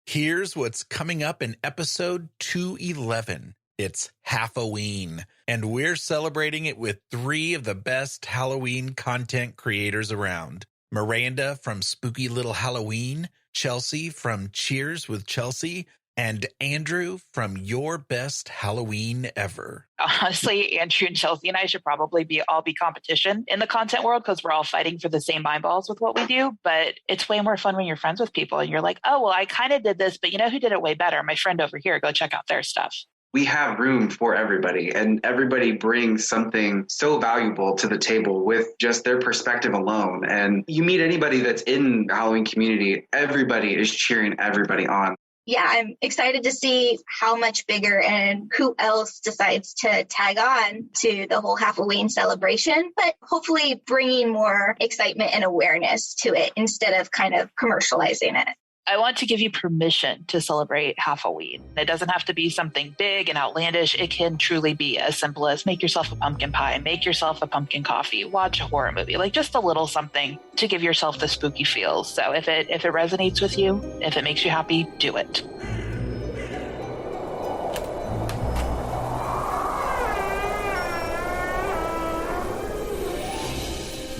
Here's what's coming up in episode 211. It's Half-O-Ween, and we're celebrating it with three of the best Halloween content creators around. Miranda from Spooky Little Halloween, Chelsea from Cheers with Chelsea, and Andrew from Your Best Halloween Ever. Honestly, Andrew and Chelsea and I should probably all be competition in the content world because we're all fighting for the same eyeballs with what we do. But it's way more fun when you're friends with people and you're like, oh, well, I kind of did this, but you know who did it way better? My friend over here. Go check out their stuff. We have room for everybody, and everybody brings something so valuable to the table with just their perspective alone. And you meet anybody that's in the Halloween community, everybody is cheering everybody on. Yeah, I'm excited to see how much bigger and who else decides to tag on to the whole Half-O-Ween celebration, but hopefully bringing more excitement and awareness to it instead of kind of commercializing it. I want to give you permission to celebrate Half-O-Ween. It doesn't have to be something big and outlandish. It can truly be as simple as make yourself a pumpkin pie, make yourself a pumpkin coffee, watch a horror movie, like just a little something to give yourself the spooky feels. So if it resonates with you, if it makes you happy, do it.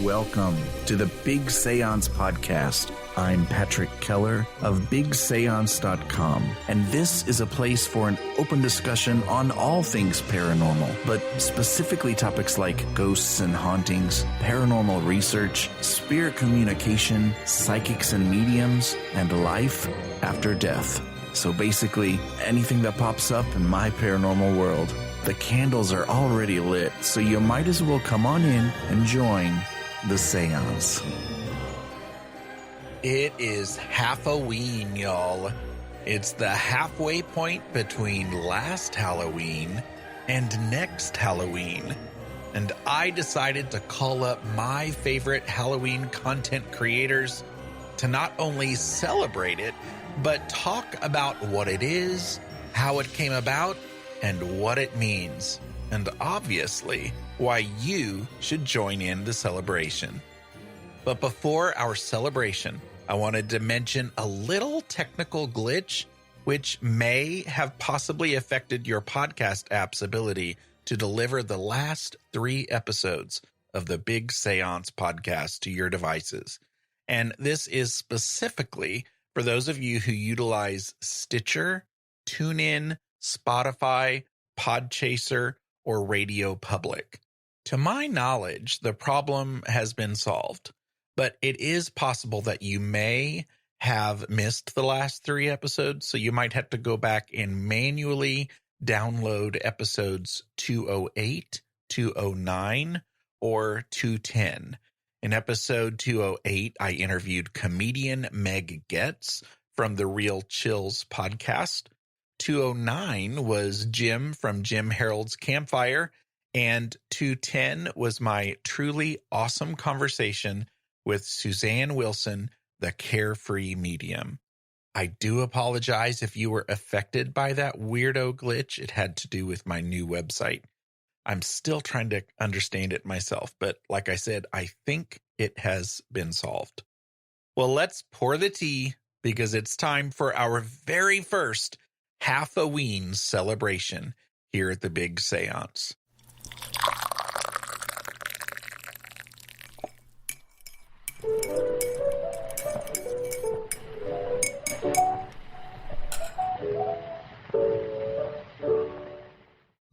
Welcome to the Big Seance podcast. I'm Patrick Keller of BigSeance.com, and this is a place for an open discussion on all things paranormal, but specifically topics like ghosts and hauntings, paranormal research, spirit communication, psychics and mediums, and life after death. So basically, anything that pops up in my paranormal world. The candles are already lit, so you might as well come on in and join the seance. It is Half-O-Ween, y'all. It's the halfway point between last Halloween and next Halloween. And I decided to call up my favorite Halloween content creators to not only celebrate it, but talk about what it is, how it came about, and what it means. And obviously, why you should join in the celebration. But before our celebration, I wanted to mention a little technical glitch which may have possibly affected your podcast app's ability to deliver the last 3 episodes of the Big Seance podcast to your devices. And this is specifically for those of you who utilize Stitcher, Tunein, Spotify, Podchaser, or Radio Public. To my knowledge, the problem has been solved. But it is possible that you may have missed the last 3 episodes, so you might have to go back and manually download episodes 208, 209, or 210. In episode 208, I interviewed comedian Meg Getz from the Real Chills podcast. 209 was Jim from Jim Harold's Campfire, and 210 was my truly awesome conversation with Suzanne Wilson, the Carefree Medium. I do apologize if you were affected by that weirdo glitch. It had to do with my new website. I'm still trying to understand it myself, but like I said, I think it has been solved. Well, let's pour the tea because it's time for our very first Half-O-Ween celebration here at the Big Seance.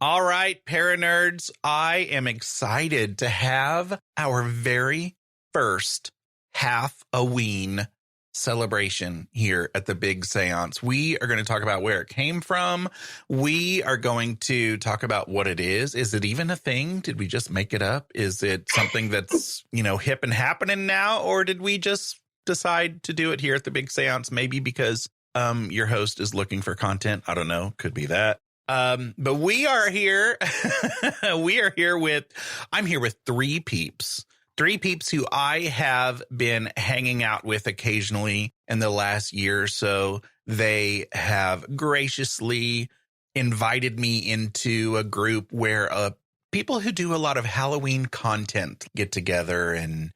All right, Paranerds, I am excited to have our very first Half-O-Ween celebration here at the Big Seance. We are going to talk about where it came from. We are going to talk about what it is. Is it even a thing? Did we just make it up? Is it something that's, hip and happening now? Or did we just decide to do it here at the Big Seance? Maybe because your host is looking for content. I don't know. Could be that. But we are here. I'm here with 3 peeps. 3 peeps who I have been hanging out with occasionally in the last year or so. They have graciously invited me into a group where people who do a lot of Halloween content get together and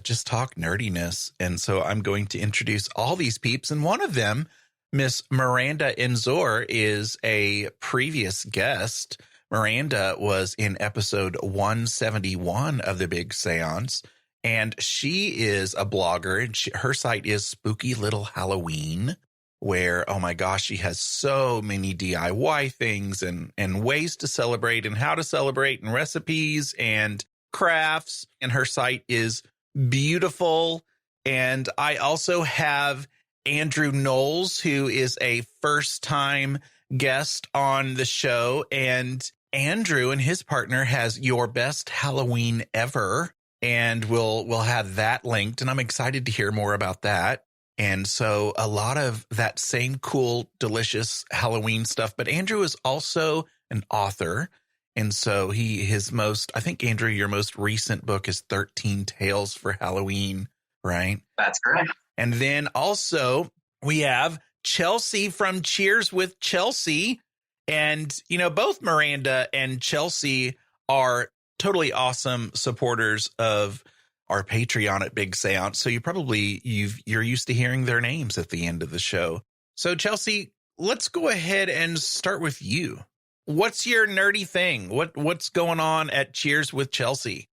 just talk nerdiness. And so I'm going to introduce all these peeps. And one of them Miss Miranda Enzor is a previous guest. Miranda was in episode 171 of the Big Seance, and she is a blogger, and her site is Spooky Little Halloween, where, oh my gosh, she has so many DIY things and ways to celebrate and how to celebrate and recipes and crafts. And her site is beautiful. And I also have Andrew Noles, who is a first-time guest on the show. And Andrew and his partner has Your Best Halloween Ever. And we'll have that linked. And I'm excited to hear more about that. And so a lot of that same cool, delicious Halloween stuff. But Andrew is also an author. And so I think, Andrew, your most recent book is 13 Tales for Halloween, right? That's correct. And then also we have Chelsea from Cheers with Chelsea. And, both Miranda and Chelsea are totally awesome supporters of our Patreon at Big Seance. So you're used to hearing their names at the end of the show. So Chelsea, let's go ahead and start with you. What's your nerdy thing? What's going on at Cheers with Chelsea?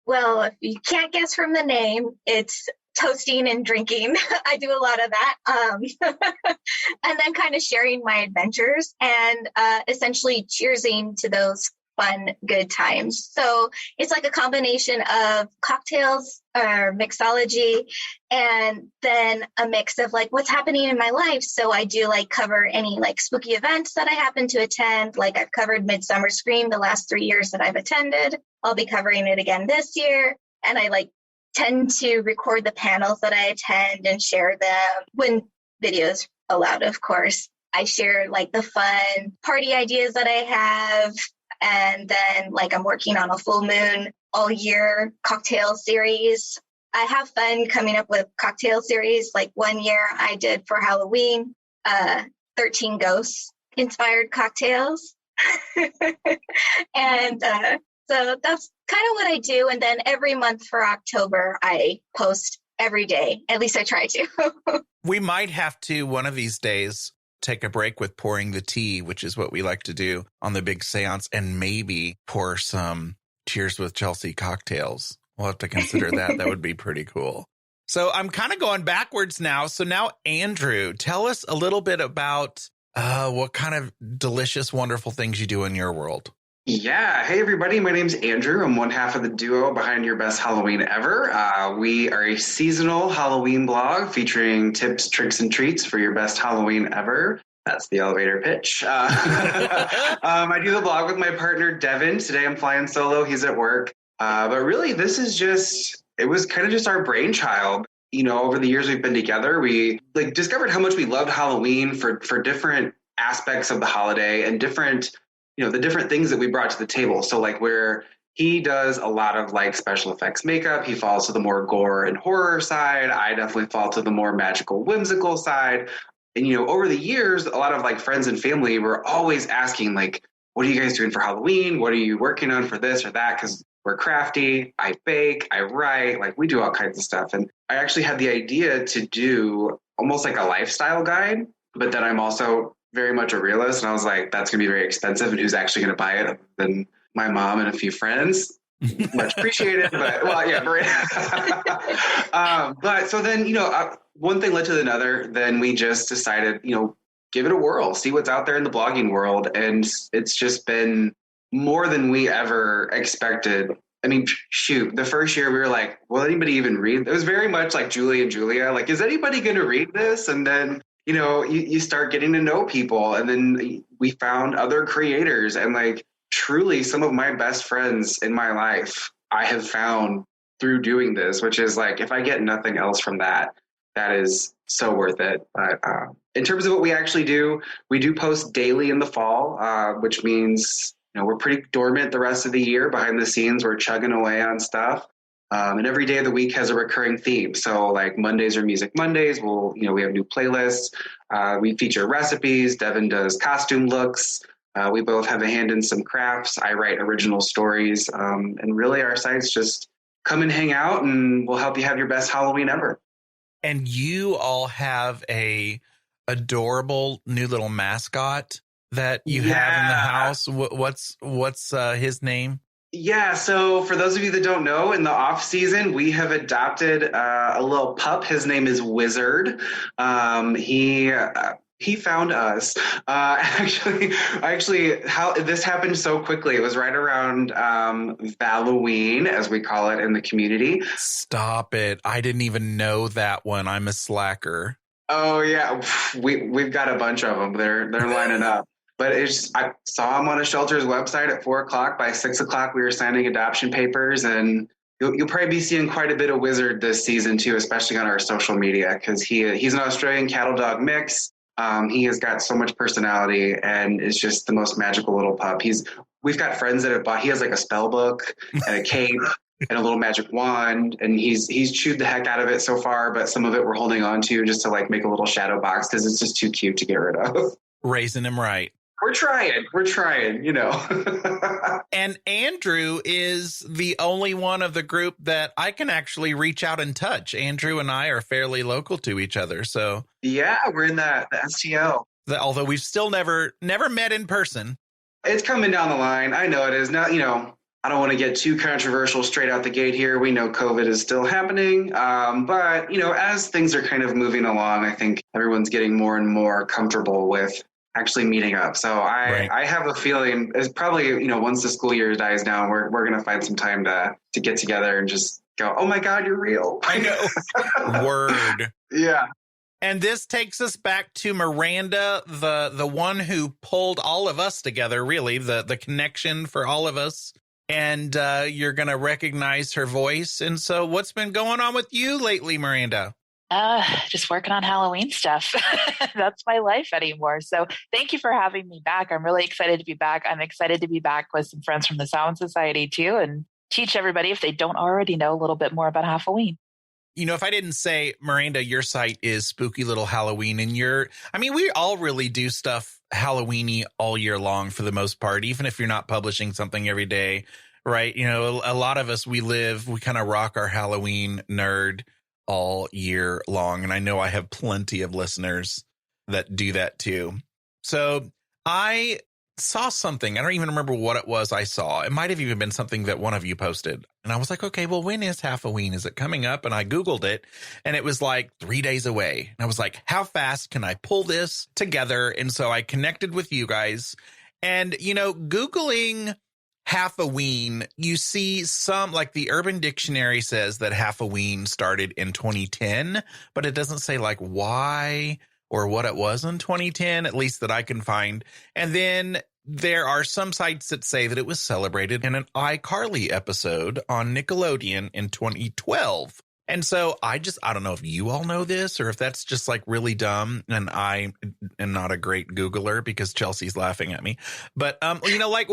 Well, if you can't guess from the name, it's toasting and drinking. I do a lot of that. And then kind of sharing my adventures and essentially cheersing to those fun, good times. So it's like a combination of cocktails or mixology and then a mix of like what's happening in my life. So I do like cover any like spooky events that I happen to attend. Like I've covered Midsummer Scream the last 3 years that I've attended. I'll be covering it again this year. And I like tend to record the panels that I attend and share them when videos allowed, of course. I share like the fun party ideas that I have. And then like I'm working on a full moon all year cocktail series. I have fun coming up with cocktail series. Like 1 year I did for Halloween, 13 ghosts inspired cocktails. And so that's kind of what I do. And then every month for October, I post every day. At least I try to. We might have to one of these days take a break with pouring the tea, which is what we like to do on the Big Seance, and maybe pour some Cheers with Chelsea cocktails. We'll have to consider that. That would be pretty cool. So I'm kind of going backwards now. So now, Andrew, tell us a little bit about what kind of delicious, wonderful things you do in your world. Yeah. Hey, everybody. My name's Andrew. I'm one half of the duo behind Your Best Halloween Ever. We are a seasonal Halloween blog featuring tips, tricks, and treats for your best Halloween ever. That's the elevator pitch. I do the blog with my partner, Devin. Today I'm flying solo. He's at work. But really, it was kind of just our brainchild. Over the years we've been together, we discovered how much we loved Halloween for different aspects of the holiday and different the different things that we brought to the table. So where he does a lot of special effects makeup, he falls to the more gore and horror side. I definitely fall to the more magical, whimsical side. And, over the years, a lot of friends and family were always asking what are you guys doing for Halloween? What are you working on for this or that? Because we're crafty. I bake, I write, we do all kinds of stuff. And I actually had the idea to do almost like a lifestyle guide, but then I'm also very much a realist. And I was like, that's going to be very expensive. And who's actually going to buy it other than my mom and a few friends? Much appreciated. But but so then, one thing led to another. Then we just decided, give it a whirl, see what's out there in the blogging world. And it's just been more than we ever expected. I mean, shoot, the first year we were like, will anybody even read? It was very much like Julie and Julia. Is anybody going to read this? And then you start getting to know people, and then we found other creators, and truly some of my best friends in my life I have found through doing this, which is if I get nothing else from that, that is so worth it. But in terms of what we actually do, we do post daily in the fall, which means we're pretty dormant the rest of the year. Behind the scenes, we're chugging away on stuff. And every day of the week has a recurring theme. So Mondays are Music Mondays. We have new playlists. We feature recipes. Devin does costume looks. We both have a hand in some crafts. I write original stories. And really our site's just come and hang out, and we'll help you have your best Halloween ever. And you all have a adorable new little mascot that you have in the house? What's his name? Yeah, so for those of you that don't know, in the off season, we have adopted a little pup. His name is Wizard. He found us. Actually, how this happened so quickly. It was right around Halloween, as we call it in the community. Stop it! I didn't even know that one. I'm a slacker. Oh yeah, we've got a bunch of them. They're lining up. But I saw him on a shelter's website at 4:00. By 6:00, we were signing adoption papers, and you'll probably be seeing quite a bit of Wizard this season too, especially on our social media, because he's an Australian cattle dog mix. He has got so much personality and is just the most magical little pup. We've got friends that have bought. He has like a spell book and a cape and a little magic wand, and he's chewed the heck out of it so far. But some of it we're holding on to just to like make a little shadow box because it's just too cute to get rid of. Raising him right. We're trying, you know. And Andrew is the only one of the group that I can actually reach out and touch. Andrew and I are fairly local to each other. So yeah, we're in the STL. Although we've still never met in person. It's coming down the line. I know it is. Now, you know, I don't want to get too controversial straight out the gate here. We know COVID is still happening. But, you know, as things are kind of moving along, I think everyone's getting more and more comfortable with actually meeting up. So I have a feeling it's probably, you know, once the school year dies down, we're going to find some time to get together and just go, oh my God, you're real. I know. Word. Yeah. And this takes us back to Miranda, the one who pulled all of us together, really, the connection for all of us. And you're going to recognize her voice. And so what's been going on with you lately, Miranda? Just working on Halloween stuff. That's my life anymore. So thank you for having me back. I'm really excited to be back. I'm excited to be back with some friends from the Sound Society too, and teach everybody, if they don't already know, a little bit more about Half-O-Ween. You know, if I didn't say, Miranda, your site is Spooky Little Halloween, and we all really do stuff Halloween-y all year long for the most part, even if you're not publishing something every day, right? You know, a lot of us, we kind of rock our Halloween nerd all year long. And I know I have plenty of listeners that do that too. So I saw something. I don't even remember what it was I saw. It might have even been something that one of you posted. And I was like, okay, well, when is Half-O-Ween? Is it coming up? And I Googled it and it was like 3 days away. And I was like, how fast can I pull this together? And so I connected with you guys and, you know, Googling Half-O-Ween, you see some, like the Urban Dictionary says that Half-O-Ween started in 2010, but it doesn't say like why or what it was in 2010, at least that I can find. And then there are some sites that say that it was celebrated in an iCarly episode on Nickelodeon in 2012. And so I don't know if you all know this or if that's just like really dumb. And I am not a great Googler because Chelsea's laughing at me. But, you know, like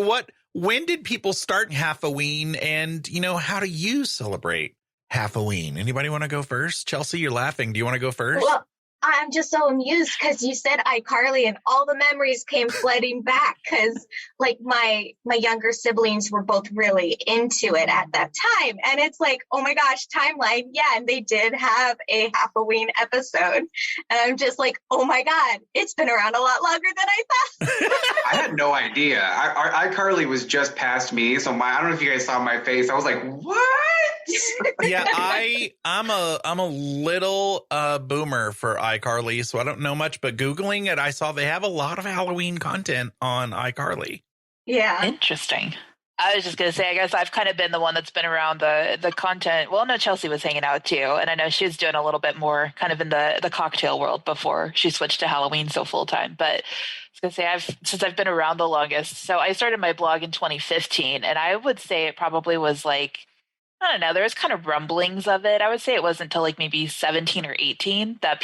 when did people start Half-O-Ween and, you know, how do you celebrate Half-O-Ween? Anybody want to go first? Chelsea, you're laughing. Do you want to go first? Well, I'm just so amused because you said iCarly and all the memories came flooding back because like my younger siblings were both really into it at that time. And it's like, oh my gosh, timeline. Yeah. And they did have a Half-O-Ween episode. And I'm just like, oh my God, it's been around a lot longer than I thought. I had no idea. iCarly was just past me. So I don't know if you guys saw my face. I was like, what? Yeah, I'm a little boomer for iCarly, so I don't know much, but Googling it, I saw they have a lot of Halloween content on iCarly. Yeah. Interesting. I was just going to say, I guess I've kind of been the one that's been around the content. Well, no, Chelsea was hanging out too. And I know she was doing a little bit more kind of in the cocktail world before she switched to Halloween so full time. But I was going to say, since I've been around the longest, so I started my blog in 2015, and I would say it probably was like, I don't know, there was kind of rumblings of it. I would say it wasn't until like maybe 17 or 18 that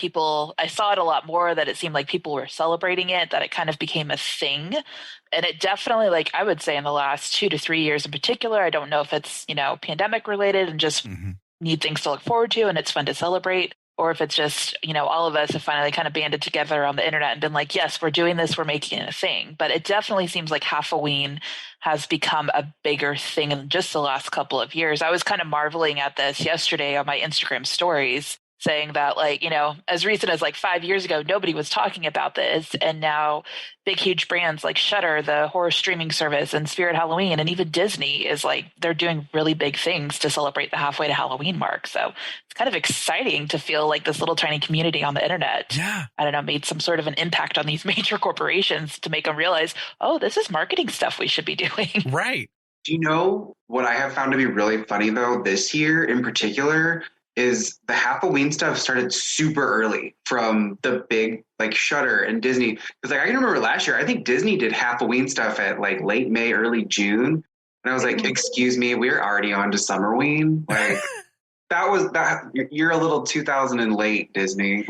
I saw it a lot more, that it seemed like people were celebrating it, that it kind of became a thing. And it definitely, like, I would say in the last 2 to 3 years in particular, I don't know if it's, you know, pandemic related and just need things to look forward to and it's fun to celebrate, or if it's just, you know, all of us have finally kind of banded together on the internet and been like, yes, we're doing this, we're making it a thing. But it definitely seems like Half-O-Ween has become a bigger thing in just the last couple of years. I was kind of marveling at this yesterday on my Instagram stories, saying that, like, as recent as like 5 years ago, nobody was talking about this. And now big, huge brands like Shudder, the horror streaming service, and Spirit Halloween, and even Disney is like, they're doing really big things to celebrate the halfway to Halloween mark. So it's kind of exciting to feel like this little tiny community on the internet, I don't know, made some sort of an impact on these major corporations to make them realize, oh, this is marketing stuff we should be doing. Right. Do you know what I have found to be really funny, though, this year in particular? Is the Half-O-Ween stuff started super early from the big like Shudder and Disney. Because like I can remember last year, I think Disney did Half-O-Ween stuff at like late May, early June. And I was like, excuse me, we're already on to Summerween. Like that you're a little 2000 and late, Disney.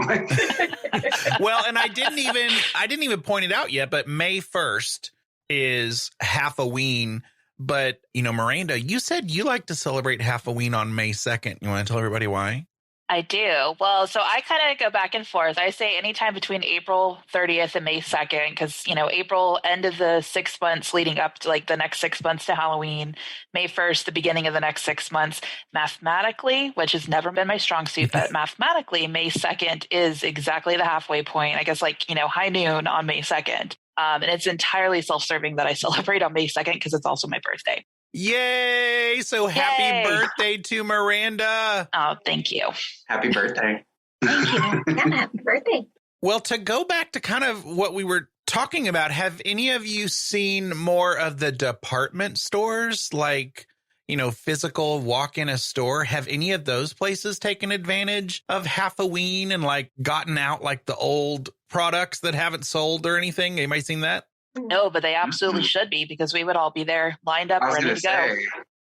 Well, and I didn't even point it out yet, but May 1st is Half-O-Ween. But, Miranda, you said you like to celebrate Half-O-Ween on May 2nd. You want to tell everybody why? I do. Well, so I kind of go back and forth. I say anytime between April 30th and May 2nd, because, April, end of the 6 months leading up to like the next 6 months to Halloween, May 1st, the beginning of the next 6 months. Mathematically, which has never been my strong suit, but mathematically, May 2nd is exactly the halfway point, I guess, like, high noon on May 2nd. And it's entirely self-serving that I celebrate on May 2nd because it's also my birthday. Yay! So happy birthday to Miranda. Oh, thank you. Happy birthday. Thank you. Yeah, happy birthday. Well, to go back to kind of what we were talking about, have any of you seen more of the department stores, like, physical walk in a store? Have any of those places taken advantage of Half-O-Ween and like gotten out like the old products that haven't sold or anything? Anybody seen that? No, but they absolutely should be, because we would all be there lined up, ready to go.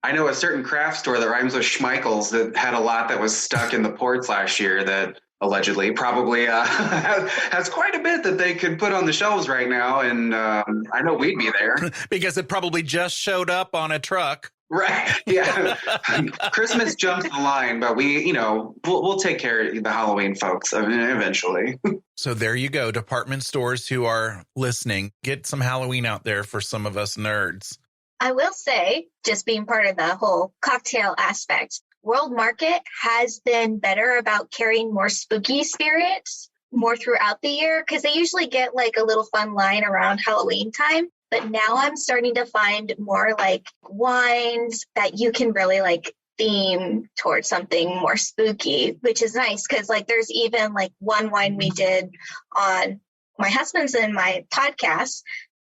I know a certain craft store that rhymes with Schmeichel's that had a lot that was stuck in the ports last year that allegedly probably has quite a bit that they could put on the shelves right now. And I know we'd be there. Because it probably just showed up on a truck. Right. Yeah. Christmas jumped the line, but we'll take care of the Halloween folks eventually. So there you go. Department stores who are listening, get some Halloween out there for some of us nerds. I will say, just being part of the whole cocktail aspect, World Market has been better about carrying more spooky spirits more throughout the year, because they usually get like a little fun line around Halloween time. But now I'm starting to find more like wines that you can really like theme towards something more spooky, which is nice, because like there's even like one wine we did on my husband's and my podcast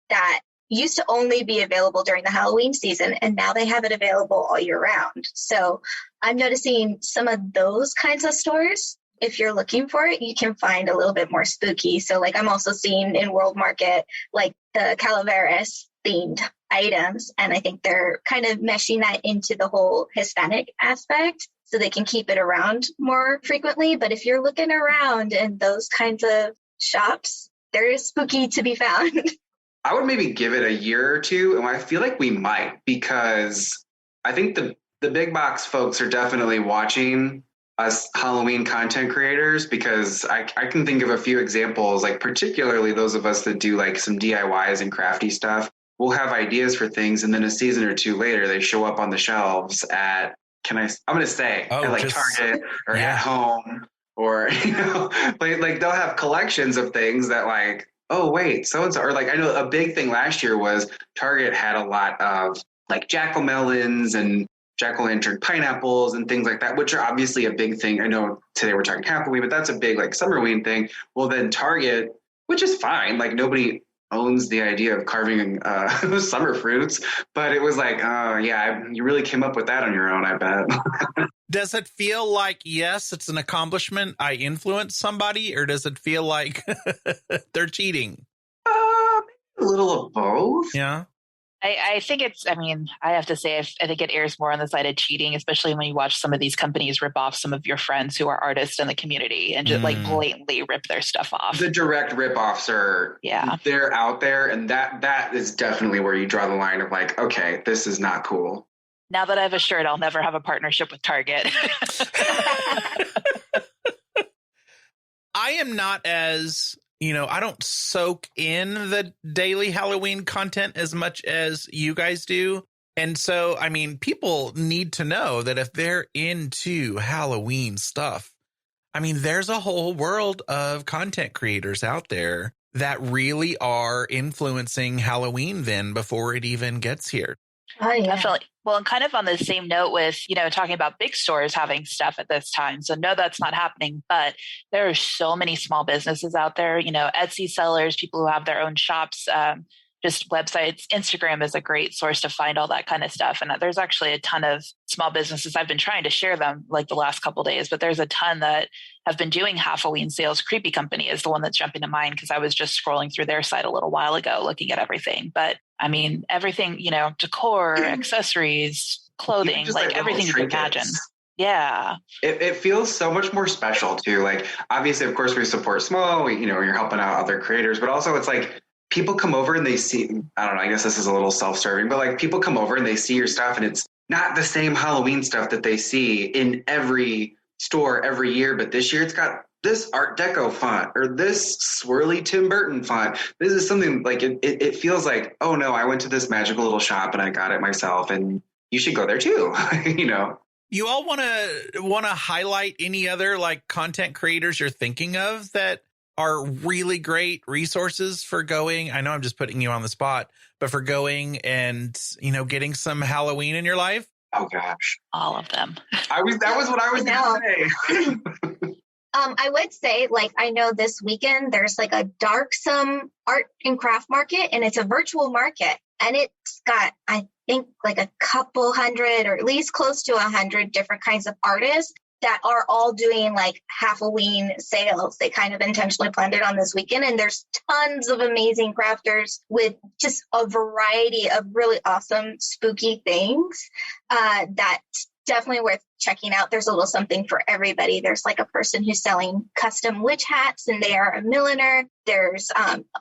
that used to only be available during the Halloween season, and now they have it available all year round. So I'm noticing some of those kinds of stores, if you're looking for it, you can find a little bit more spooky. So like I'm also seeing in World Market, like the Calaveras themed items. And I think they're kind of meshing that into the whole Hispanic aspect so they can keep it around more frequently. But if you're looking around in those kinds of shops, there is spooky to be found. I would maybe give it a year or two. And I feel like we might, because I think the big box folks are definitely watching us Halloween content creators, because I can think of a few examples, like particularly those of us that do like some DIYs and crafty stuff. We'll have ideas for things, and then a season or two later, they show up on the shelves at, at like Target or at home, or, like they'll have collections of things that like, oh wait, so-and-so, or like I know a big thing last year was Target had a lot of like jack-o'-melons and jack-o'-lantern pineapples and things like that, which are obviously a big thing. I know today we're talking Half-O-Ween, but that's a big like Summerween thing. Well, then Target, which is fine, like nobody owns the idea of carving summer fruits, but it was like, you really came up with that on your own, I bet. Does it feel like, yes, it's an accomplishment, I influenced somebody, or does it feel like they're cheating? A little of both. Yeah. I think I have to say, I think it airs more on the side of cheating, especially when you watch some of these companies rip off some of your friends who are artists in the community and just like blatantly rip their stuff off. The direct rip-offs they're out there, and that is definitely where you draw the line of like, okay, this is not cool. Now that I have a shirt, I'll never have a partnership with Target. I am not as... I don't soak in the daily Halloween content as much as you guys do. And so, people need to know that if they're into Halloween stuff, I mean, there's a whole world of content creators out there that really are influencing Halloween then before it even gets here. Oh, yeah. Definitely. Well, and kind of on the same note with, talking about big stores having stuff at this time. So no, that's not happening, but there are so many small businesses out there, Etsy sellers, people who have their own shops, just websites. Instagram is a great source to find all that kind of stuff. And there's actually a ton of small businesses. I've been trying to share them like the last couple of days, but there's a ton that have been doing Half-O-Ween sales. Creepy Company is the one that's jumping to mind because I was just scrolling through their site a little while ago, looking at everything. But I mean, everything, decor, accessories, clothing, like everything you can imagine. Yeah. It feels so much more special too. Like, obviously, of course, we support small, you're helping out other creators, but also it's like, people come over and they see, I don't know, I guess this is a little self-serving, but like people come over and they see your stuff and it's not the same Halloween stuff that they see in every store every year. But this year it's got this Art Deco font or this swirly Tim Burton font. This is something like it feels like, oh no, I went to this magical little shop and I got it myself and you should go there too, You all want to highlight any other like content creators you're thinking of that are really great resources for going? I know I'm just putting you on the spot, but for going and, getting some Halloween in your life? Oh gosh. All of them. That was what I was going to say. I would say, like, I know this weekend there's like a Darksome art and craft market, and it's a virtual market, and it's got, I think, like a couple hundred or at least close to 100 different kinds of artists that are all doing like Half-O-Ween sales. They kind of intentionally planned it on this weekend, and there's tons of amazing crafters with just a variety of really awesome spooky things that's definitely worth checking out. There's a little something for everybody. There's like a person who's selling custom witch hats and they are a milliner. There's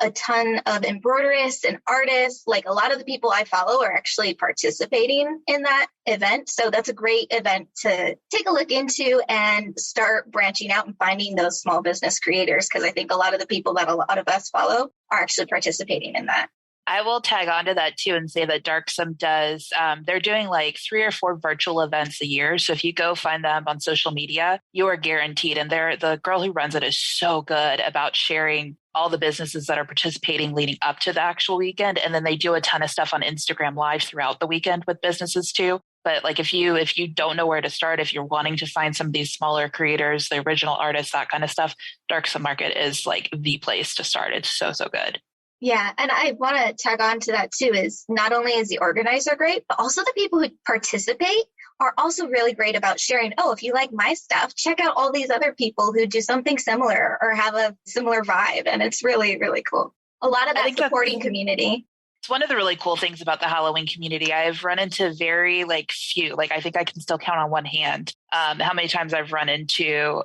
a ton of embroiderists and artists. Like a lot of the people I follow are actually participating in that event. So that's a great event to take a look into and start branching out and finding those small business creators. Because I think a lot of the people that a lot of us follow are actually participating in that. I will tag onto that too and say that Darksome does, they're doing like 3 or 4 virtual events a year. So if you go find them on social media, you are guaranteed. And the girl who runs it is so good about sharing all the businesses that are participating leading up to the actual weekend. And then they do a ton of stuff on Instagram Live throughout the weekend with businesses too. But like if you don't know where to start, if you're wanting to find some of these smaller creators, the original artists, that kind of stuff, Darksome Market is like the place to start. It's so, so good. Yeah, and I want to tag on to that too, is not only is the organizer great, but also the people who participate are also really great about sharing, oh, if you like my stuff, check out all these other people who do something similar or have a similar vibe. And it's really, really cool. A lot of that supporting community. It's one of the really cool things about the Halloween community. I've run into very few, I think I can still count on one hand how many times I've run into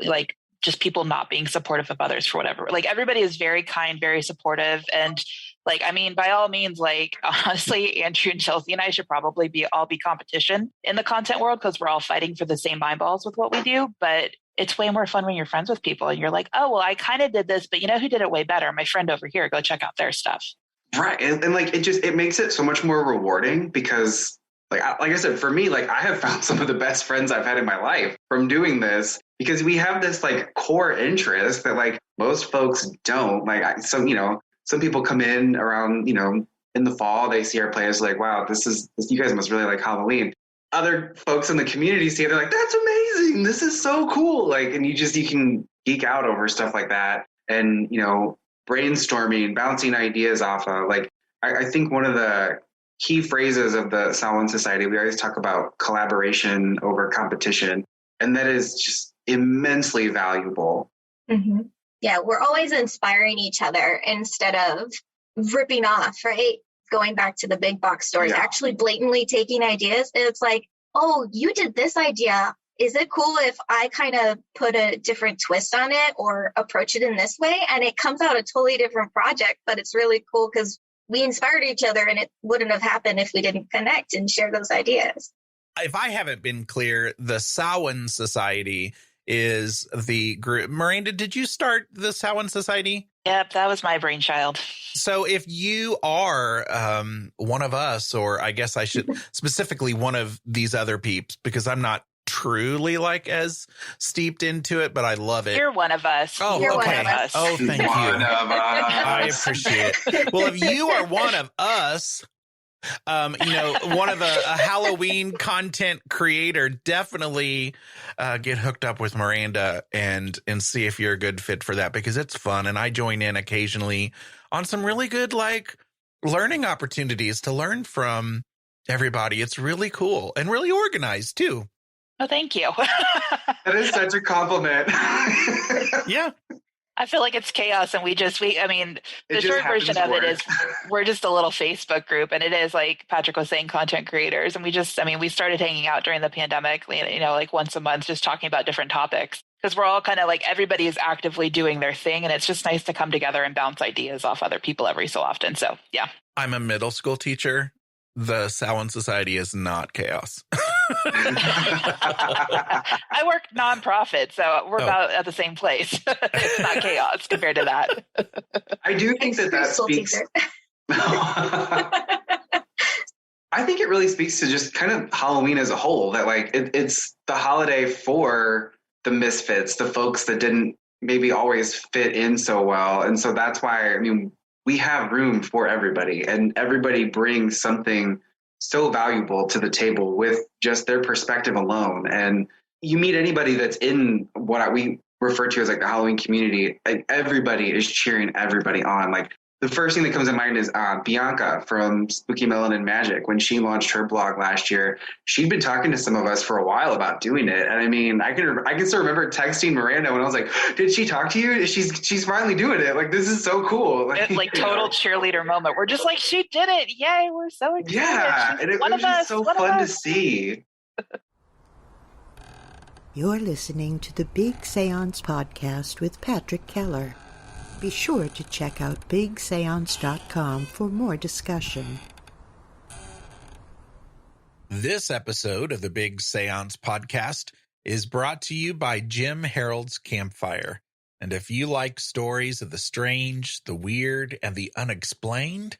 just people not being supportive of others for whatever. Like everybody is very kind, very supportive. And by all means, honestly, Andrew and Chelsea and I should probably all be competition in the content world because we're all fighting for the same eyeballs with what we do. But it's way more fun when you're friends with people and you're like, oh, well, I kind of did this, but you know who did it way better? My friend over here, go check out their stuff. Right. And it makes it so much more rewarding because like I said, for me, I have found some of the best friends I've had in my life from doing this because we have this core interest that most folks don't. Some people come in around, in the fall, they see our players wow, you guys must really like Halloween. Other folks in the community see it, they're like, that's amazing. This is so cool. And you can geek out over stuff like that and, brainstorming, bouncing ideas off of I think one of the key phrases of the Samhain Society, we always talk about collaboration over competition. And that is just immensely valuable. Mm-hmm. Yeah, we're always inspiring each other instead of ripping off, right? Going back to the big box stores, actually blatantly taking ideas. It's like, oh, you did this idea. Is it cool if I kind of put a different twist on it or approach it in this way? And it comes out a totally different project, but it's really cool because we inspired each other and it wouldn't have happened if we didn't connect and share those ideas. If I haven't been clear, the Samhain Society is the group. Miranda, did you start the Samhain Society? Yep, that was my brainchild. So if you are one of us, or I guess I should specifically one of these other peeps, because I'm not truly like as steeped into it, but I love it. You're one of us. Oh, You're okay. one of us. Oh, thank you. I appreciate it. Well, if you are one of us, one of a Halloween content creator, definitely get hooked up with Miranda and see if you're a good fit for that, because it's fun. And I join in occasionally on some really good, like, learning opportunities to learn from everybody. It's really cool and really organized too. Oh, thank you. That is such a compliment. Yeah. I feel like it's chaos, and the short version of it is we're just a little Facebook group, and it is, like Patrick was saying, content creators. And we started hanging out during the pandemic, like once a month, just talking about different topics, because we're all kind of like, everybody is actively doing their thing. And it's just nice to come together and bounce ideas off other people every so often. So, yeah. I'm a middle school teacher. The Samhain Society is not chaos. I work nonprofit, so we're about at the same place. It's not chaos compared to that. I do think that speaks. I think it really speaks to just kind of Halloween as a whole, that like it's the holiday for the misfits, the folks that didn't maybe always fit in so well. And so that's why, we have room for everybody, and everybody brings something so valuable to the table with just their perspective alone. And you meet anybody that's in what we refer to as like the Halloween community, and everybody is cheering everybody on. Like, the first thing that comes to mind is Bianca from Spooky Melanin Magic. When she launched her blog last year, she'd been talking to some of us for a while about doing it. And I can still remember texting Miranda when I was like, "Did she talk to you? She's finally doing it. Like, this is so cool." Like total cheerleader moment. We're just like, she did it! Yay! We're so excited. Yeah, and it was just so fun to see. You're listening to the Big Seance podcast with Patrick Keller. Be sure to check out BigSeance.com for more discussion. This episode of the Big Seance podcast is brought to you by Jim Harold's Campfire. And if you like stories of the strange, the weird, and the unexplained,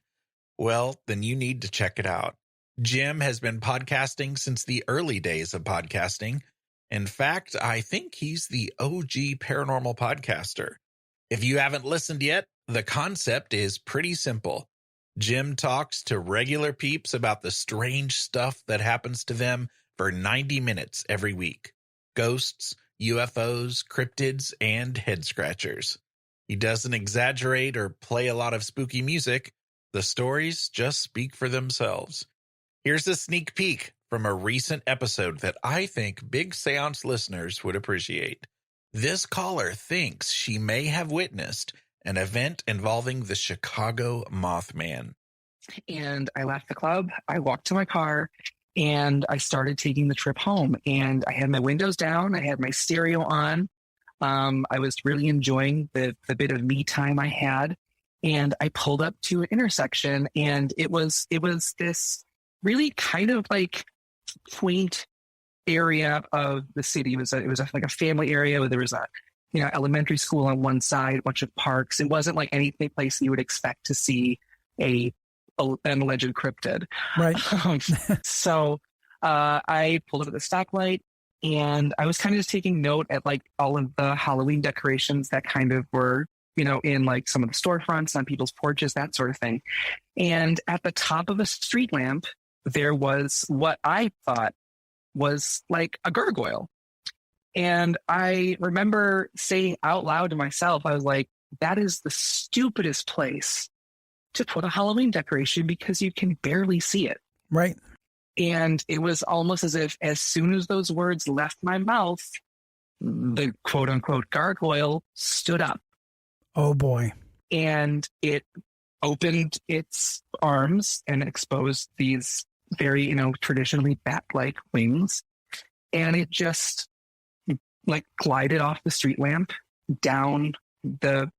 well, then you need to check it out. Jim has been podcasting since the early days of podcasting. In fact, I think he's the OG paranormal podcaster. If you haven't listened yet, the concept is pretty simple. Jim talks to regular peeps about the strange stuff that happens to them for 90 minutes every week. Ghosts, UFOs, cryptids, and head scratchers. He doesn't exaggerate or play a lot of spooky music. The stories just speak for themselves. Here's a sneak peek from a recent episode that I think Big Seance listeners would appreciate. This caller thinks she may have witnessed an event involving the Chicago Mothman. And I left the club, I walked to my car, and I started taking the trip home. And I had my windows down, I had my stereo on. I was really enjoying the bit of me time I had. And I pulled up to an intersection, and it was this really kind of like quaint area of the city. It was like a family area where there was a elementary school on one side, a bunch of parks. It wasn't like any place you would expect to see an alleged cryptid. Right. So I pulled up at the stoplight, and I was kind of just taking note at like all of the Halloween decorations that kind of were, in like some of the storefronts on people's porches, that sort of thing. And at the top of a street lamp, there was what I thought was like a gargoyle. And I remember saying out loud to myself, I was like, that is the stupidest place to put a Halloween decoration, because you can barely see it. Right. And it was almost as if as soon as those words left my mouth, the quote unquote gargoyle stood up. Oh boy. And it opened its arms and exposed these very, traditionally bat-like wings. And it just like glided off the street lamp down the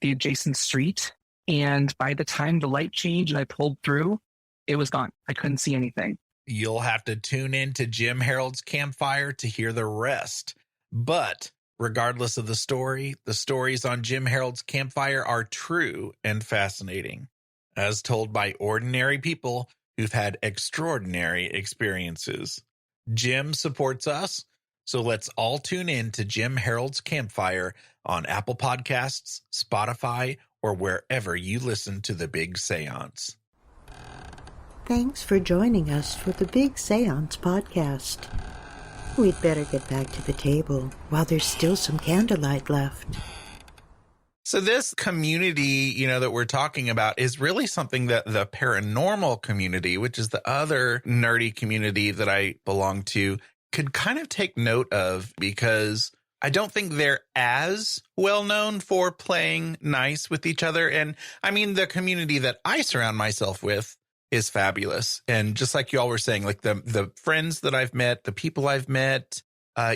adjacent street. And by the time the light changed and I pulled through, it was gone. I couldn't see anything. You'll have to tune in to Jim Harold's Campfire to hear the rest. But regardless of the stories on Jim Harold's Campfire are true and fascinating, as told by ordinary people who've had extraordinary experiences. Jim supports us, so let's all tune in to Jim Harold's Campfire on Apple Podcasts, Spotify, or wherever you listen to The Big Seance. Thanks for joining us for the Big Seance podcast. We'd better get back to the table while there's still some candlelight left. So this community, that we're talking about is really something that the paranormal community, which is the other nerdy community that I belong to, could kind of take note of, because I don't think they're as well known for playing nice with each other. And I mean, the community that I surround myself with is fabulous. And just like you all were saying, like the friends that I've met, the people I've met,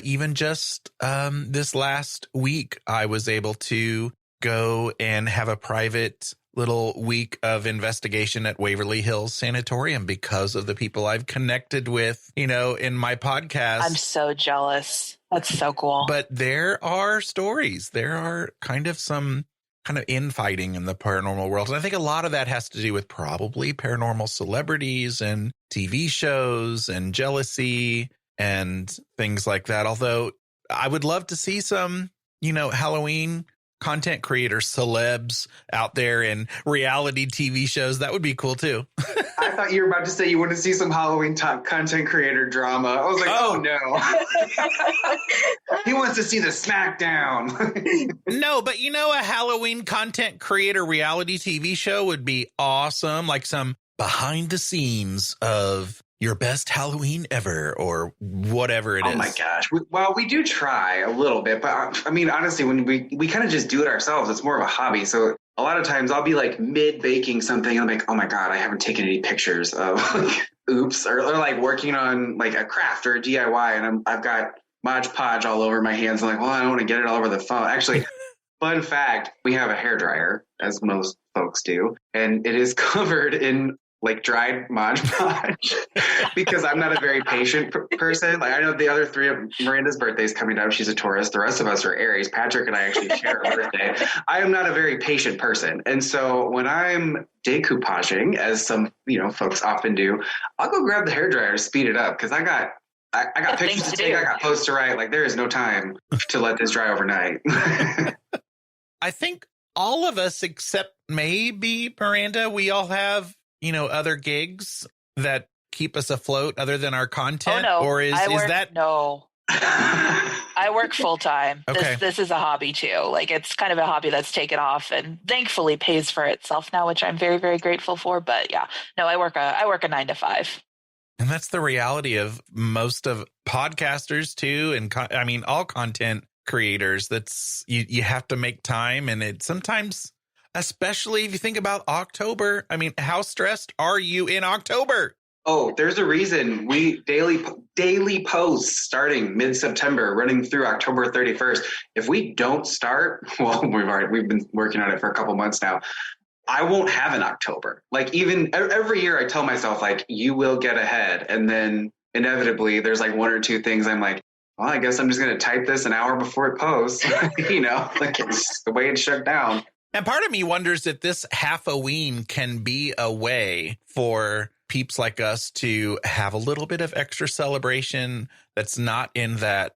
even just this last week, I was able to go and have a private little week of investigation at Waverly Hills Sanatorium because of the people I've connected with, in my podcast. I'm so jealous. That's so cool. But there are stories. There are kind of some kind of infighting in the paranormal world. And I think a lot of that has to do with probably paranormal celebrities and TV shows and jealousy and things like that. Although I would love to see some, Halloween content creators, celebs out there in reality TV shows. That would be cool too. I thought you were about to say you want to see some Halloween content creator drama. I was like, oh no. He wants to see the SmackDown. No, but a Halloween content creator reality TV show would be awesome. Like some behind the scenes of your best Halloween ever, or whatever it is. Oh my gosh. We do try a little bit, but I mean, honestly, when we kind of just do it ourselves, it's more of a hobby. So a lot of times I'll be like mid baking something and I'm like, oh my God, I haven't taken any pictures of oops, or like working on like a craft or a DIY. And I've got Mod Podge all over my hands. I'm like, well, I don't want to get it all over the phone. Actually, fun fact, we have a hairdryer, as most folks do, and it is covered in like dried Mod Podge because I'm not a very patient person. Like I know the other three of Miranda's birthday's coming up. She's a Taurus. The rest of us are Aries. Patrick and I actually share a birthday. I am not a very patient person. And so when I'm decoupaging, as some, folks often do, I'll go grab the hairdryer to speed it up because I got pictures to take. I got posts to write. Like there is no time to let this dry overnight. I think all of us, except maybe Miranda, we all have other gigs that keep us afloat other than our content? Oh, no. Or is that? No. I work full time. Okay. This is a hobby too. Like it's kind of a hobby that's taken off and thankfully pays for itself now, which I'm very, very grateful for. But yeah, no, I work a 9 to 5. And that's the reality of most of podcasters too. And all content creators, that's you have to make time. And it sometimes, especially if you think about October. I mean, how stressed are you in October? Oh, there's a reason we daily posts starting mid-September, running through October 31st. If we don't start, well, we've been working on it for a couple months now. I won't have an October. Like even every year I tell myself like, you will get ahead. And then inevitably there's like one or two things I'm like, well, I guess I'm just going to type this an hour before it posts, like it's the way it's shut down. And part of me wonders if this Half-O-Ween can be a way for peeps like us to have a little bit of extra celebration that's not in that,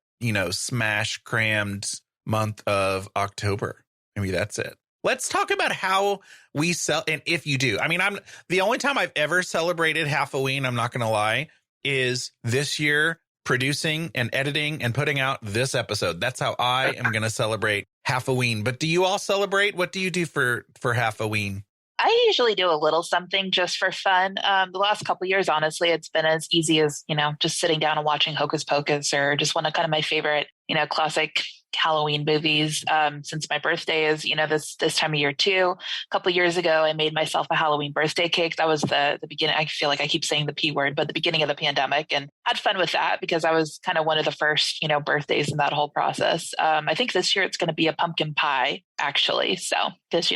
smash crammed month of October. Maybe that's it. Let's talk about how we and if you do. I mean, the only time I've ever celebrated Half-O-Ween, I'm not going to lie, is this year producing and editing and putting out this episode. That's how I am going to celebrate Half-O-Ween. But do you all celebrate? What do you do for Half-O-Ween? I usually do a little something just for fun. The last couple of years, honestly, it's been as easy as, just sitting down and watching Hocus Pocus or just one of kind of my favorite, classic Halloween movies. Since my birthday is, this time of year too. A couple of years ago, I made myself a Halloween birthday cake. That was the beginning. I feel like I keep saying the P word, but the beginning of the pandemic, and had fun with that because I was kind of one of the first, birthdays in that whole process. I think this year it's going to be a pumpkin pie, actually. So just,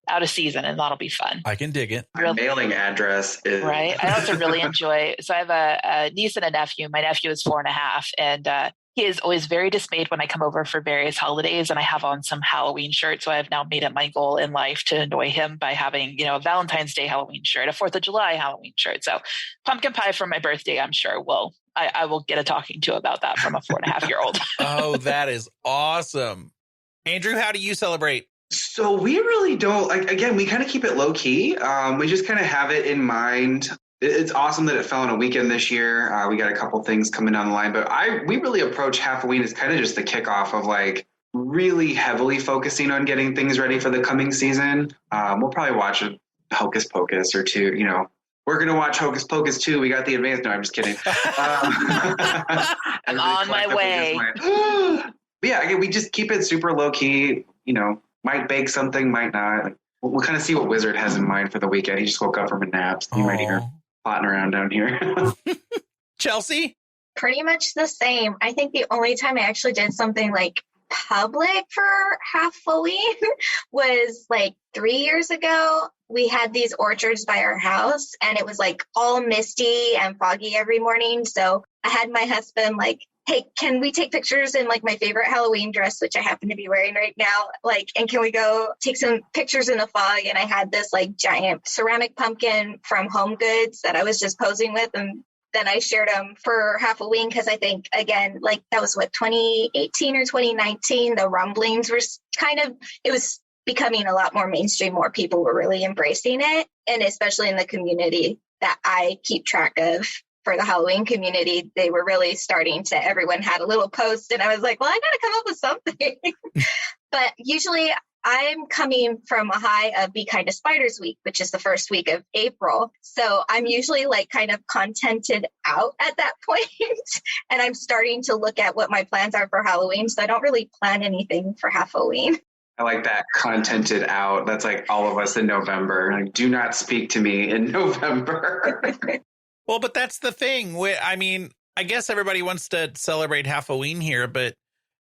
out of season, and that'll be fun. I can dig it. My mailing address is right. I also really enjoy. So I have a niece and a nephew. My nephew is 4.5, and he is always very dismayed when I come over for various holidays and I have on some Halloween shirt. So I have now made it my goal in life to annoy him by having, a Valentine's Day Halloween shirt, a 4th of July Halloween shirt. So pumpkin pie for my birthday, I'm sure will I will get a talking to about that from a 4.5-year-old. Oh, that is awesome. Andrew, how do you celebrate? So we really don't, like, again, we kind of keep it low key. We just kind of have it in mind. It's awesome that it fell on a weekend this year. We got a couple things coming down the line, but we really approach Half-O-Ween as kind of just the kickoff of like really heavily focusing on getting things ready for the coming season. We'll probably watch a Hocus Pocus or two, you know. We're going to watch Hocus Pocus 2. We got the advance. No, I'm just kidding. I'm on my way. But yeah, again, we just keep it super low key, you know, might bake something, might not. We'll kind of see what Wizard has in mind for the weekend. He just woke up from a nap. So you might hear him plotting around down here. Chelsea? Pretty much the same. I think the only time I actually did something like public for Half-O-Ween was like 3 years ago. We had these orchards by our house and it was like all misty and foggy every morning. So I had my husband like, hey, can we take pictures in like my favorite Halloween dress, which I happen to be wearing right now? Like, and can we go take some pictures in the fog? And I had this like giant ceramic pumpkin from Home Goods that I was just posing with. And then I shared them for Half-O-Ween because I think, again, like that was what, 2018 or 2019, the rumblings were it was becoming a lot more mainstream. More people were really embracing it. And especially in the community that I keep track of for the Halloween community, they were really starting to, everyone had a little post and I was like, well, I got to come up with something. But usually I'm coming from a high of Be Kind to Spiders Week, which is the first week of April. So I'm usually like kind of contented out at that point. And I'm starting to look at what my plans are for Halloween. So I don't really plan anything for Half-O-Ween. I like that, contented out. That's like all of us in November. Like, do not speak to me in November. Well, but that's the thing. I mean, I guess everybody wants to celebrate Half-O-Ween here, but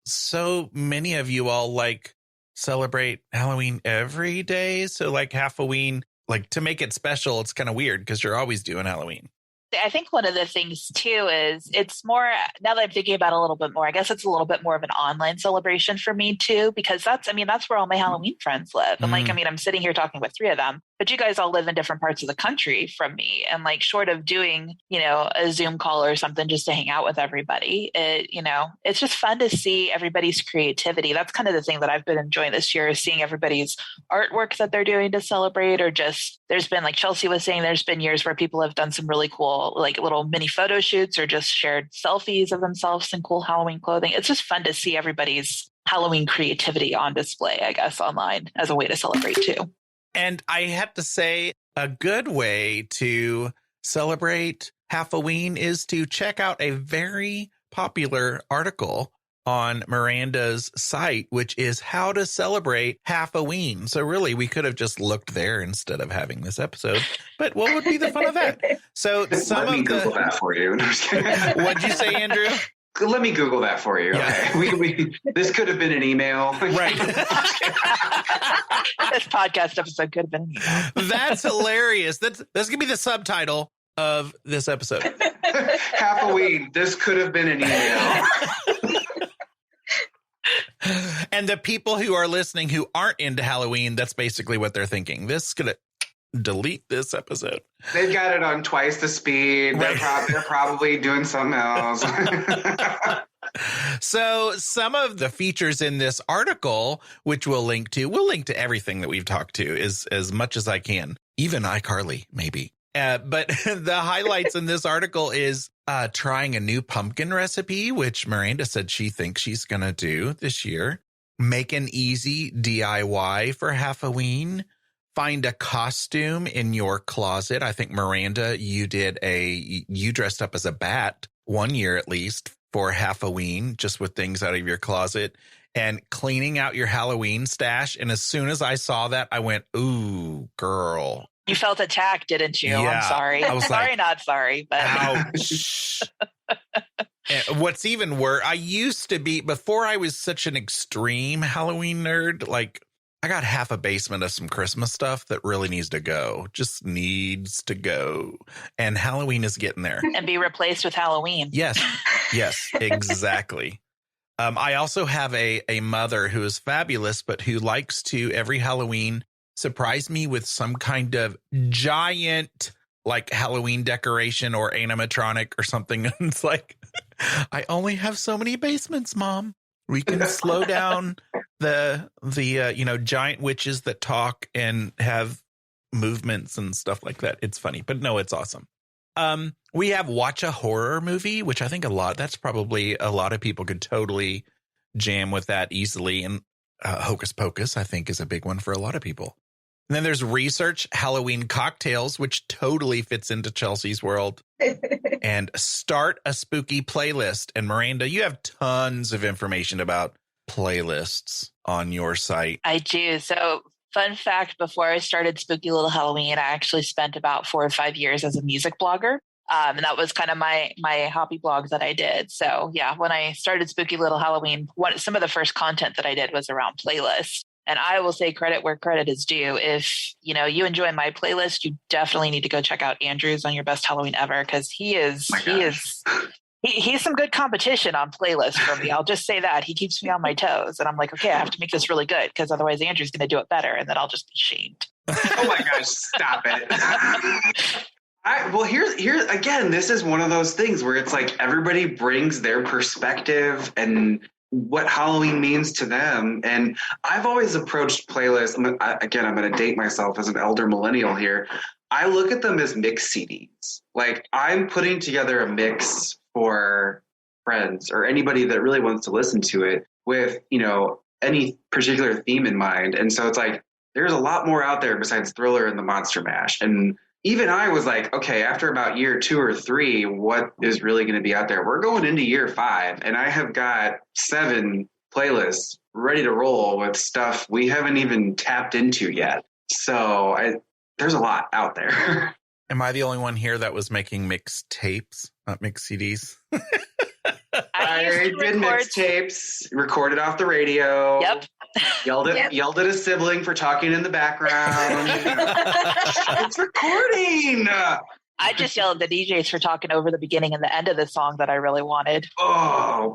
so many of you all like celebrate Halloween every day. So like Half-O-Ween, like to make it special, it's kind of weird because you're always doing Halloween. I think one of the things too is it's more, now that I'm thinking about it a little bit more, I guess it's a little bit more of an online celebration for me too, because that's where all my Halloween friends live. And like, I'm sitting here talking with 3 of them, but you guys all live in different parts of the country from me. And like, short of doing, a Zoom call or something just to hang out with everybody, it's just fun to see everybody's creativity. That's kind of the thing that I've been enjoying this year, is seeing everybody's artwork that they're doing to celebrate, or just, there's been, like Chelsea was saying, there's been years where people have done some really cool, like little mini photo shoots or just shared selfies of themselves in cool Halloween clothing. It's just fun to see everybody's Halloween creativity on display, I guess, online as a way to celebrate too. And I have to say, a good way to celebrate Half-O-Ween is to check out a very popular article on Miranda's site, which is How to Celebrate Half-O-Ween. So really, we could have just looked there instead of having this episode. But what would be the fun of that? So Let me Google that for you. What'd you say, Andrew? Let me Google that for you. Yeah. Okay. This could have been an email. Right. This podcast episode could have been an email. That's hilarious. That's going to be the subtitle of this episode. Half-O-Ween. This could have been an email. And the people who are listening who aren't into Halloween, that's basically what they're thinking. This is going to delete this episode. They've got it on twice the speed. They're probably doing something else. So some of the features in this article, which we'll link to everything that we've talked to as much as I can, even iCarly, maybe. But the highlights in this article is trying a new pumpkin recipe, which Miranda said she thinks she's going to do this year. Make an easy DIY for Half-O-Ween. Find a costume in your closet. I think, Miranda, you dressed up as a bat 1 year at least for Half-O-Ween, just with things out of your closet, and cleaning out your Halloween stash. And as soon as I saw that, I went, ooh, girl. You felt attacked, didn't you? Yeah, I'm sorry. I was sorry, like, not sorry. But ouch. What's even worse, I used to be, before I was such an extreme Halloween nerd, like I got half a basement of some Christmas stuff that really needs to go. Just needs to go. And Halloween is getting there. And be replaced with Halloween. Yes, exactly. I also have a mother who is fabulous, but who likes to, every Halloween, surprise me with some kind of giant like Halloween decoration or animatronic or something. And it's like, I only have so many basements, Mom. We can slow down the giant witches that talk and have movements and stuff like that. It's funny, but no, it's awesome. We have watch a horror movie, which I think that's probably a lot of people could totally jam with that easily. And Hocus Pocus, I think, is a big one for a lot of people. And then there's research Halloween cocktails, which totally fits into Chelsea's world. And start a spooky playlist. And Miranda, you have tons of information about playlists on your site. I do. So fun fact, before I started Spooky Little Halloween, I actually spent about 4 or 5 years as a music blogger. And that was kind of my hobby blog that I did. So yeah, when I started Spooky Little Halloween, some of the first content that I did was around playlists. And I will say credit where credit is due. If you enjoy my playlist, you definitely need to go check out Andrew's on Your Best Halloween Ever, because he's some good competition on playlists for me. I'll just say that. He keeps me on my toes, and I'm like, okay, I have to make this really good, because otherwise Andrew's going to do it better, and then I'll just be shamed. Oh my gosh, stop it. Well, here again, this is one of those things where it's like everybody brings their perspective and what Halloween means to them. And I've always approached playlists. I'm going to date myself as an elder millennial here. I look at them as mix CDs. Like, I'm putting together a mix for friends or anybody that really wants to listen to it with, any particular theme in mind. And so it's like, there's a lot more out there besides Thriller and the Monster Mash. And even I was like, okay, after about year 2 or 3, what is really going to be out there? We're going into year 5, and I have got 7 playlists ready to roll with stuff we haven't even tapped into yet. So there's a lot out there. Am I the only one here that was making mixed tapes, not mixed CDs? I did mixtapes, recorded off the radio. Yep. Yelled at a sibling for talking in the background. It's recording. I just yelled at the DJs for talking over the beginning and the end of the song that I really wanted. Oh,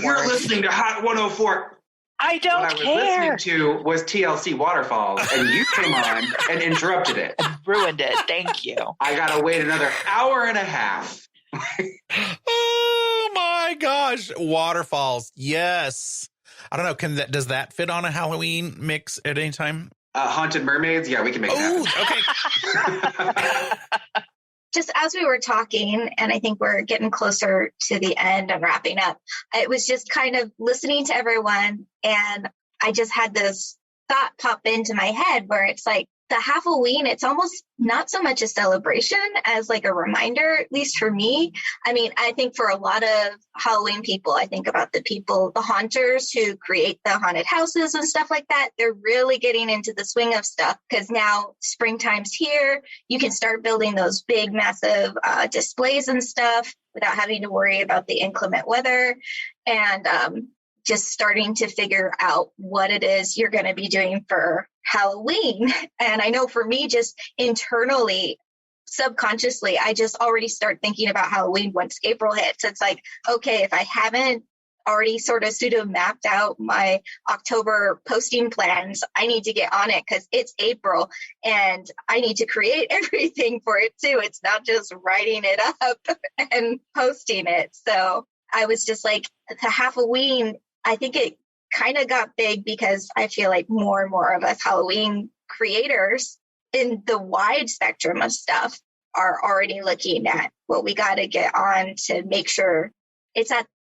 you're listening to Hot 104. I don't what care. What I was listening to was TLC Waterfalls, and you came on and interrupted it. And ruined it. Thank you. I got to wait another hour and a half. Oh my gosh. Waterfalls. Yes. I don't know. Does that fit on a Halloween mix at any time? Haunted Mermaids? Yeah, we can make that. Okay. Just as we were talking, and I think we're getting closer to the end and wrapping up, it was just kind of listening to everyone, and I just had this thought pop into my head where it's like, the Half-O-Ween, it's almost not so much a celebration as like a reminder, at least for me. I mean, I think for a lot of Halloween people, I think about the haunters who create the haunted houses and stuff like that. They're really getting into the swing of stuff because now springtime's here. You can start building those big, massive displays and stuff without having to worry about the inclement weather. And just starting to figure out what it is you're going to be doing for Halloween. And I know for me, just internally, subconsciously, I just already start thinking about Halloween once April hits. It's like, okay, if I haven't already sort of pseudo mapped out my October posting plans, I need to get on it because it's April and I need to create everything for it too. It's not just writing it up and posting it. So I was just like, the Half-O-Ween, I think it kind of got big because I feel like more and more of us Halloween creators in the wide spectrum of stuff are already looking at what we got to get on to make sure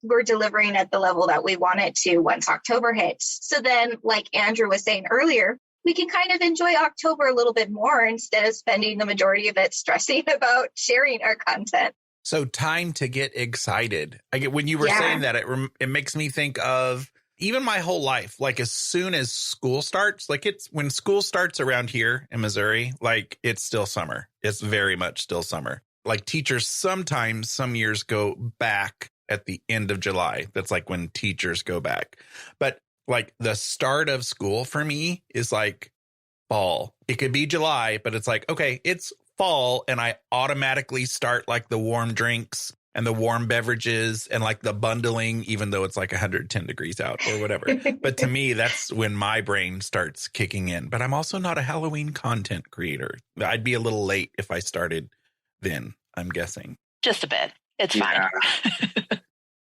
we're delivering at the level that we want it to once October hits. So then, like Andrew was saying earlier, we can kind of enjoy October a little bit more instead of spending the majority of it stressing about sharing our content. So time to get excited. When you were saying that, it makes me think of even my whole life. Like as soon as school starts, when school starts around here in Missouri, like it's still summer. It's very much still summer. Like teachers sometimes some years go back at the end of July. That's like when teachers go back. But like the start of school for me is like fall. It could be July, but it's like, okay, it's fall, and I automatically start like the warm drinks and the warm beverages and like the bundling, even though it's like 110 degrees out or whatever. But to me, that's when my brain starts kicking in. But I'm also not a Halloween content creator. I'd be a little late if I started then, I'm guessing. Just a bit. It's fine.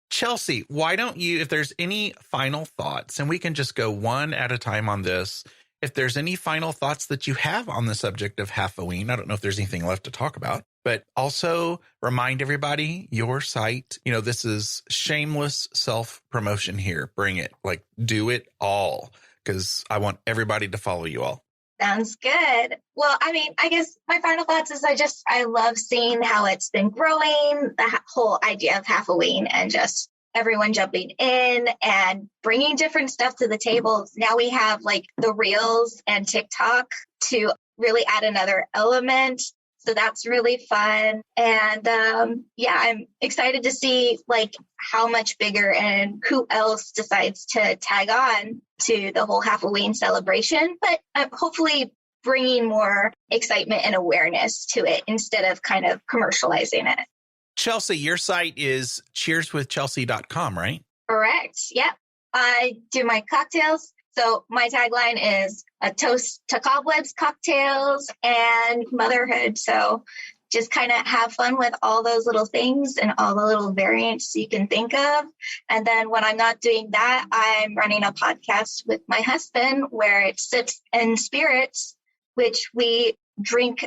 Chelsea, why don't you, if there's any final thoughts, and we can just go one at a time on this, if there's any final thoughts that you have on the subject of Half-O-Ween, I don't know if there's anything left to talk about, but also remind everybody your site. You know, this is shameless self-promotion here. Bring it, like, do it all, because I want everybody to follow you all. Sounds good. Well, I mean, I guess my final thoughts is I love seeing how it's been growing, the whole idea of Half-O-Ween, and just everyone jumping in and bringing different stuff to the table. Now we have like the Reels and TikTok to really add another element. So that's really fun. And I'm excited to see like how much bigger and who else decides to tag on to the whole Half-O-Ween celebration, but hopefully bringing more excitement and awareness to it instead of kind of commercializing it. Chelsea, your site is cheerswithchelsea.com, right? Correct. Yep. I do my cocktails. So my tagline is a toast to cobwebs, cocktails, and motherhood. So just kind of have fun with all those little things and all the little variants you can think of. And then when I'm not doing that, I'm running a podcast with my husband where it's Sips and Spirits, which we drink,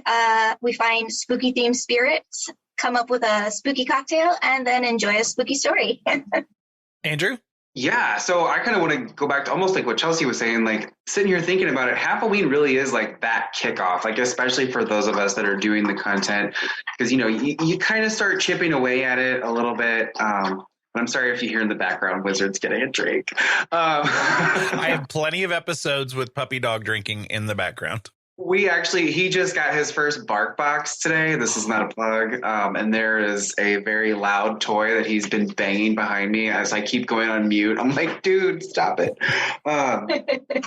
we find spooky themed spirits, come up with a spooky cocktail, and then enjoy a spooky story. Andrew? Yeah, so I kind of want to go back to almost like what Chelsea was saying, like sitting here thinking about it, Half-O-Ween really is like that kickoff, like especially for those of us that are doing the content, because, you know, you kind of start chipping away at it a little bit. I'm sorry if you hear in the background Wizard's getting a drink. I have plenty of episodes with puppy dog drinking in the background. He just got his first bark box today. This is not a plug. And there is a very loud toy that he's been banging behind me as I keep going on mute. I'm like, dude, stop it.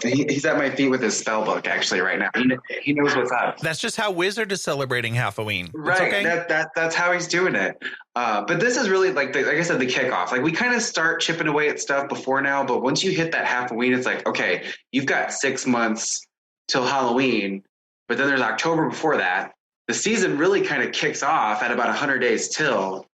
He's at my feet with his spell book actually right now. He knows what's up. That's just how Wizard is celebrating Half-O-Ween. Right. Okay. That's how he's doing it. But this is really like I said, the kickoff. Like we kind of start chipping away at stuff before now, but once you hit that Half-O-Ween, it's like, okay, you've got 6 months till Halloween, but then there's October before that. The season really kind of kicks off at about 100 days till.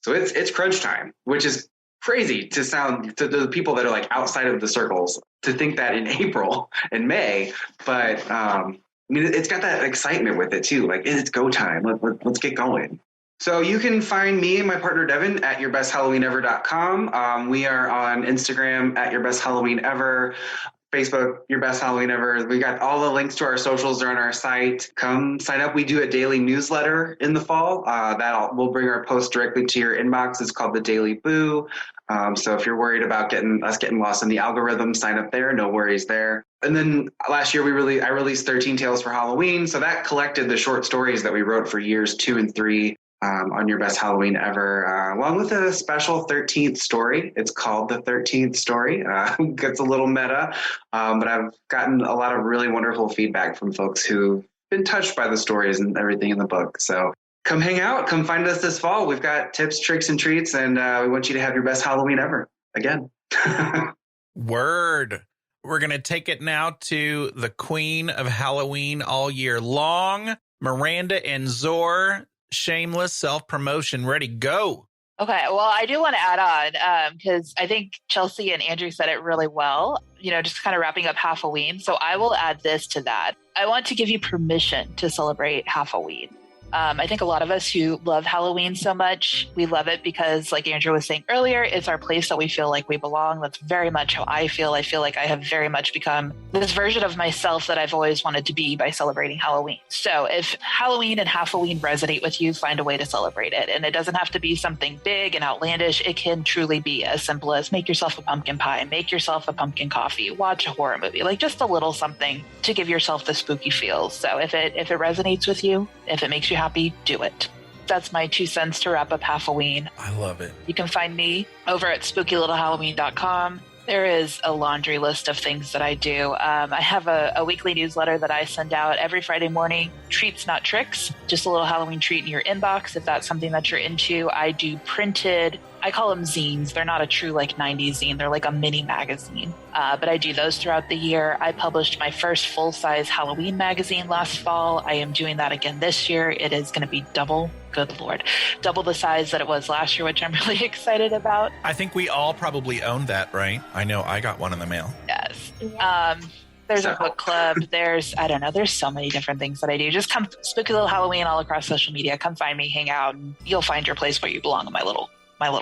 So it's crunch time, which is crazy to sound to the people that are like outside of the circles to think that in April and May. But I mean, it's got that excitement with it too. Like it's go time. Let's get going. So you can find me and my partner Devin at yourbesthalloweenever.com. We are on Instagram at yourbesthalloweenever. Facebook, Your Best Halloween Ever. We got all the links to our socials are on our site. Come sign up. We do a daily newsletter in the fall. We'll bring our post directly to your inbox. It's called the Daily Boo. So if you're worried about getting lost in the algorithm, sign up there. No worries there. And then last year I released 13 Tales for Halloween. So that collected the short stories that we wrote for years 2 and 3. On Your Best Halloween Ever, along with a special 13th story. It's called the 13th story. Gets a little meta, but I've gotten a lot of really wonderful feedback from folks who've been touched by the stories and everything in the book. So come hang out, come find us this fall. We've got tips, tricks, and treats, and we want you to have your best Halloween ever again. Word. We're going to take it now to the queen of Halloween all year long, Miranda Enzor. Shameless self-promotion. Ready, go. Okay, well, I do want to add on because I think Chelsea and Andrew said it really well, just kind of wrapping up Half-O-Ween. So I will add this to that. I want to give you permission to celebrate Half-O-Ween. I think a lot of us who love Halloween so much, we love it because, like Andrew was saying earlier, it's our place that we feel like we belong. That's very much how I feel. I feel like I have very much become this version of myself that I've always wanted to be by celebrating Halloween. So if Halloween and Half-O-Ween resonate with you, find a way to celebrate it. And it doesn't have to be something big and outlandish. It can truly be as simple as make yourself a pumpkin pie, make yourself a pumpkin coffee, watch a horror movie, like just a little something to give yourself the spooky feels. So if it resonates with you, if it makes you happy, do it. That's my 2 cents to wrap up Half-O-Ween. I love it. You can find me over at spookylittlehalloween.com. There is a laundry list of things that I do. I have a weekly newsletter that I send out every Friday morning. Treats, not tricks. Just a little Halloween treat in your inbox if that's something that you're into. I do printed, I call them zines. They're not a true 90s zine. They're like a mini magazine. But I do those throughout the year. I published my first full-size Halloween magazine last fall. I am doing that again this year. It is going to be double the size that it was last year, which I'm really excited about. I think we all probably own that, right? I know I got one in the mail. Yes. There's a book club. There's so many different things that I do. Just come Spooky Little Halloween all across social media. Come find me, hang out, and you'll find your place where you belong in my little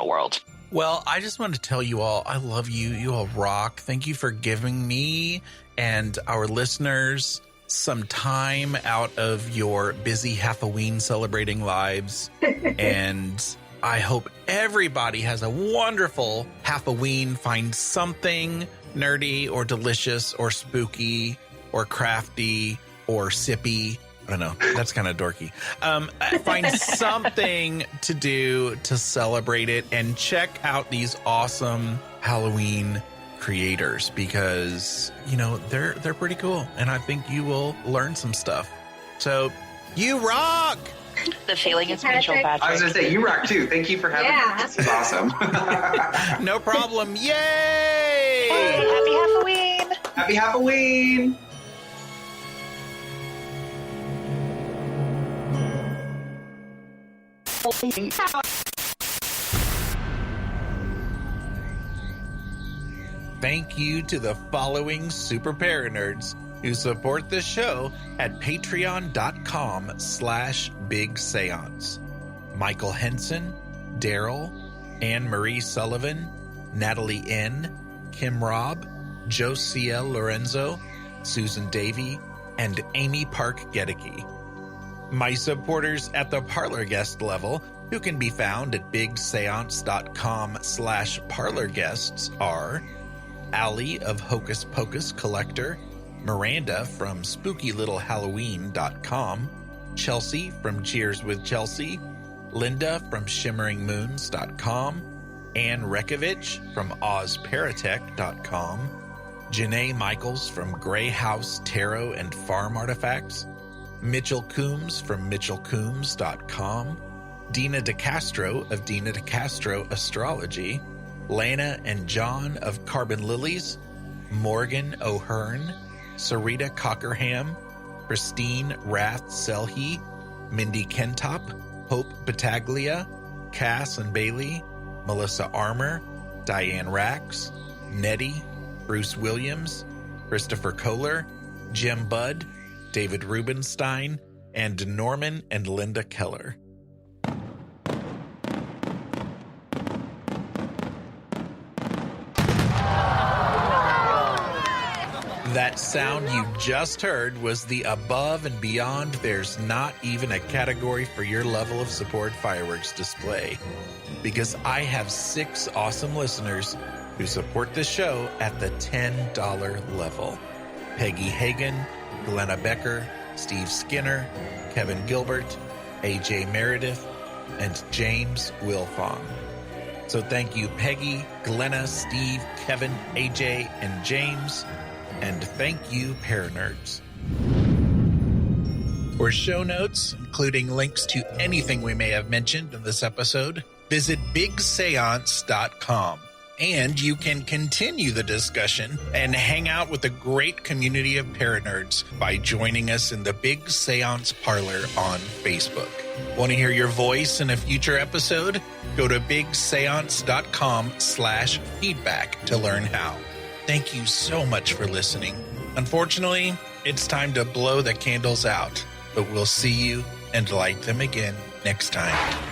world. Well, I just wanted to tell you all, I love you. You all rock. Thank you for giving me and our listeners some time out of your busy Half-O-Ween celebrating lives. And I hope everybody has a wonderful Half-O-Ween. Find something nerdy or delicious or spooky or crafty or sippy. I don't know. That's kind of dorky. Find something to do to celebrate it and check out these awesome Halloween creators because, they're pretty cool. And I think you will learn some stuff. So you rock. The feeling is mutual, Patrick. I was going to say, you rock too. Thank you for having me. This is awesome. No problem. Yay! Hey, happy Half-O-Ween. Happy Half-O-Ween. Thank you to the following super paranerds who support the show at patreon.com/Big Seance. Michael Henson, Daryl, Anne-Marie Sullivan, Natalie N., Kim Robb, Josiel Lorenzo, Susan Davey, and Amy Park Gedicke. My supporters at the Parlor guest level, who can be found at bigseance.com/Parlor guests, are Allie of Hocus Pocus Collector, Miranda from SpookyLittleHalloween.com, Chelsea from Cheers with Chelsea, Linda from ShimmeringMoons.com, Ann Rekovich from OzParatech.com, Janae Michaels from Grey House Tarot and Farm Artifacts, Mitchell Coombs from MitchellCoombs.com, Dina DeCastro of Dina DeCastro Astrology, Lana and John of Carbon Lilies, Morgan O'Hearn, Sarita Cockerham, Christine Rath Selhi, Mindy Kentop, Hope Battaglia, Cass and Bailey, Melissa Armour, Diane Rax, Nettie, Bruce Williams, Christopher Kohler, Jim Budd, David Rubenstein, and Norman and Linda Keller. That sound you just heard was the above and beyond there's not even a category for your level of support fireworks display. Because I have 6 awesome listeners who support the show at the $10 level. Peggy Hagan, Glenna Becker, Steve Skinner, Kevin Gilbert, AJ Meredith, and James Wilfong. So thank you, Peggy, Glenna, Steve, Kevin, AJ, and James. And thank you, Paranerds. For show notes, including links to anything we may have mentioned in this episode, visit bigseance.com. And you can continue the discussion and hang out with a great community of Paranerds by joining us in the Big Seance Parlor on Facebook. Want to hear your voice in a future episode? Go to bigseance.com/feedback to learn how. Thank you so much for listening. Unfortunately, it's time to blow the candles out, but we'll see you and light them again next time.